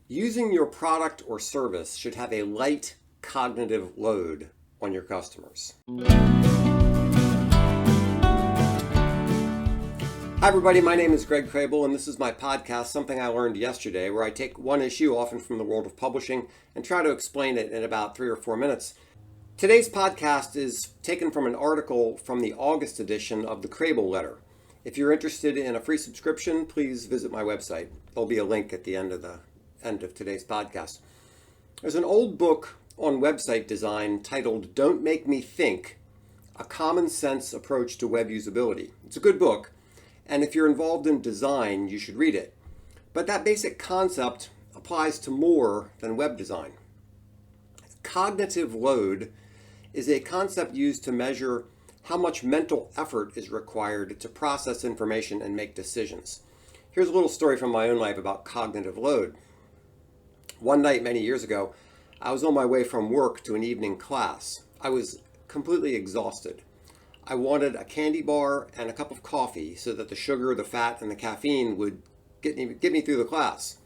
Using your product or service should have a light cognitive load on your customers. Hi everybody, my name is Greg Crable and this is my podcast, Something I Learned Yesterday, where I take one issue, often from the world of publishing, and try to explain it in about 3 or 4 minutes. Today's podcast is taken from an article from the August edition of the Crable Letter. If you're interested in a free subscription, please visit my website. There'll be a link at the end of today's podcast. There's an old book on website design titled Don't Make Me Think, A Common Sense Approach to Web Usability. It's a good book, and if you're involved in design, you should read it. But that basic concept applies to more than web design. Cognitive load is a concept used to measure how much mental effort is required to process information and make decisions. Here's a little story from my own life about cognitive load. One night many years ago, I was on my way from work to an evening class. I was completely exhausted. I wanted a candy bar and a cup of coffee so that the sugar, the fat, and the caffeine would get me through the class.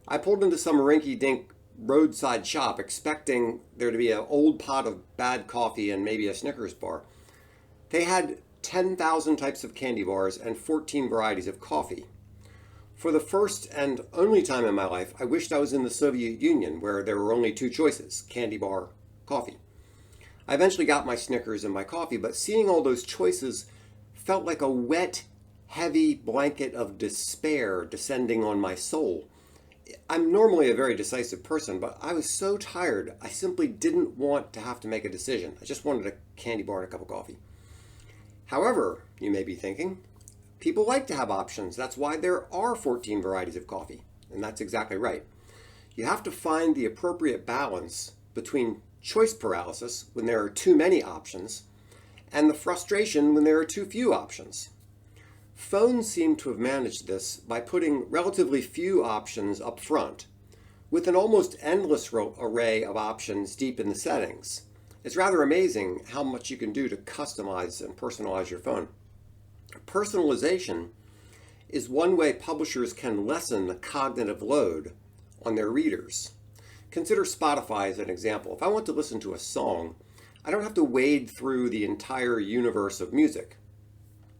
I pulled into some rinky dink roadside shop expecting there to be an old pot of bad coffee and maybe a Snickers bar. They had 10,000 types of candy bars and 14 varieties of coffee. For the first and only time in my life, I wished I was in the Soviet Union, where there were only two choices, candy bar, coffee. I eventually got my Snickers and my coffee, but seeing all those choices felt like a wet, heavy blanket of despair descending on my soul. I'm normally a very decisive person, but I was so tired, I simply didn't want to have to make a decision. I just wanted a candy bar and a cup of coffee. However, you may be thinking, people like to have options. That's why there are 14 varieties of coffee. And that's exactly right. You have to find the appropriate balance between choice paralysis, when there are too many options, and the frustration when there are too few options. Phones seem to have managed this by putting relatively few options up front, with an almost endless array of options deep in the settings. It's rather amazing how much you can do to customize and personalize your phone. Personalization is one way publishers can lessen the cognitive load on their readers. Consider Spotify as an example. If I want to listen to a song, I don't have to wade through the entire universe of music.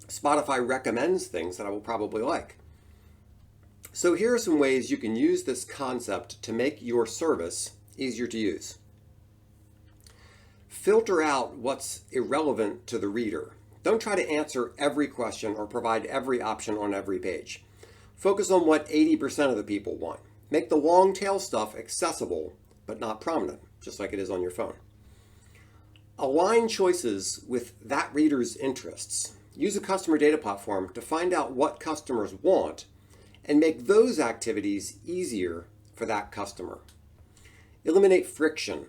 Spotify recommends things that I will probably like. So here are some ways you can use this concept to make your service easier to use. Filter out what's irrelevant to the reader. Don't try to answer every question or provide every option on every page. Focus on what 80% of the people want. Make the long tail stuff accessible, but not prominent, just like it is on your phone. Align choices with that reader's interests. Use a customer data platform to find out what customers want and make those activities easier for that customer. Eliminate friction.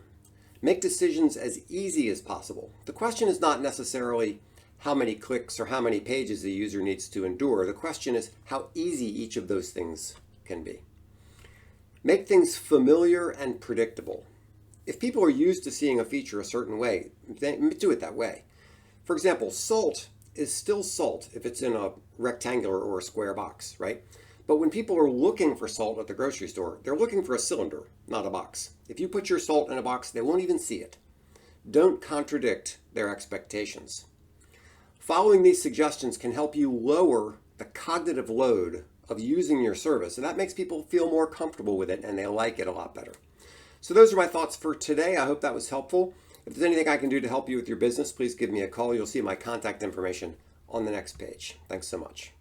Make decisions as easy as possible. The question is not necessarily how many clicks or how many pages the user needs to endure. The question is how easy each of those things can be. Make things familiar and predictable. If people are used to seeing a feature a certain way, then do it that way. For example, salt is still salt if it's in a rectangular or a square box, right? But when people are looking for salt at the grocery store, they're looking for a cylinder, not a box. If you put your salt in a box, they won't even see it. Don't contradict their expectations. Following these suggestions can help you lower the cognitive load of using your service, and that makes people feel more comfortable with it and they like it a lot better. So those are my thoughts for today. I hope that was helpful. If there's anything I can do to help you with your business, please give me a call. You'll see my contact information on the next page. Thanks so much.